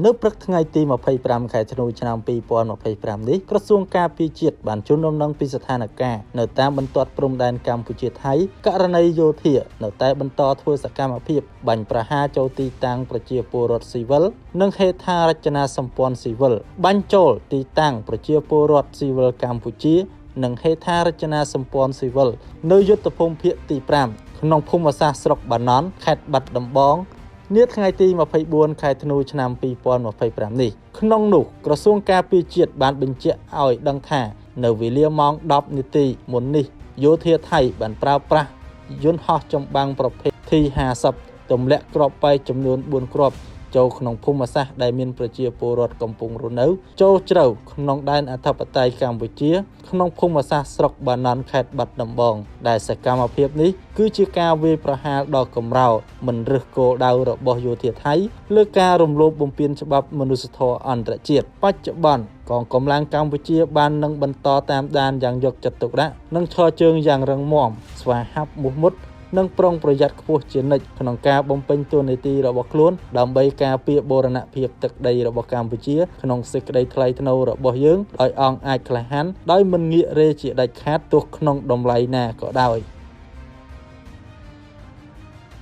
នៅព្រឹកថ្ងៃទី25ខែធ្នូឆ្នាំ2025នេះក្រសួងការពារជាតិបានជូនដំណឹងពីស្ថានភាពនៅតាមបន្ទាត់ព្រំដែនកម្ពុជាថៃករណីយោធានៅតែបន្តធ្វើសកម្មភាពបាញ់ប្រហារចូលទីតាំងប្រជាពលរដ្ឋស៊ីវិលនិងហេដ្ឋារចនាសម្ព័ន្ធស៊ីវិលបាញ់ចូលទីតាំងប្រជាពលរដ្ឋស៊ីវិលកម្ពុជានិងហេដ្ឋារចនាសម្ព័ន្ធស៊ីវិលនៅយុទ្ធភូមិភាគទី5ក្នុងភូមិសាស្ត្រស្រុកបាណន់ខេត្តបាត់ដំបងនាថ្ងៃទី24ខែធ្នូឆ្នាំ2025នេះក្នុងនោះក្រសួងការពារជាតិបានបញ្ជាក់ឲ្យដឹងថានៅវេលាម៉ោង10នាទីមុននេះយោធាថៃបានប្រើប្រាស់យន្តហោះចម្បាំងប្រភេទ T-50 ទម្លាក់គ្រាប់បែកចំនួន4គ្រាប់ចូលក្នុងភូមិសាស្ត្រដែលមានប្រជាពលរដ្ឋកំពុងរស់នៅចូលជ្រៅក្នុងដែនអធិបតេយ្យកម្ពុជាក្នុងភូមិសាស្ត្រស្រុកបាណន់ខេត្តបាត់ដំបងដែលសកម្មភាពនេះគឺជាការវាយប្រហារដ៏កម្រោលមិនរើសគោលដៅរបស់យោធាថៃលើការរំលោភបំពានច្បាប់មនុស្សធម៌អន្តរជាតិបច្ចុប្បន្នកងកម្លាំងកម្ពុជាបាននឹងបន្តតាមដានយ៉ាងយកចិត្តទុកដាក់និងឈរជើងយ៉ាងរឹងមាំស្វាហាប់មោះមុតនិងប្រុងប្រយ័ត្នខ្ពស់ជានិច្ចក្នុងការបំពេញតួនាទីរបស់ខ្លួនដើម្បីការពារបូរណភាពទឹកដីរបស់កម្ពុជាក្នុងសេចក្តីថ្លៃថ្នូររបស់យើងឲ្យអង្គអាចក្លាហានដោយមិនងាករេជាដាច់ខាតទោះក្នុងតម្លៃណាក៏ដោយ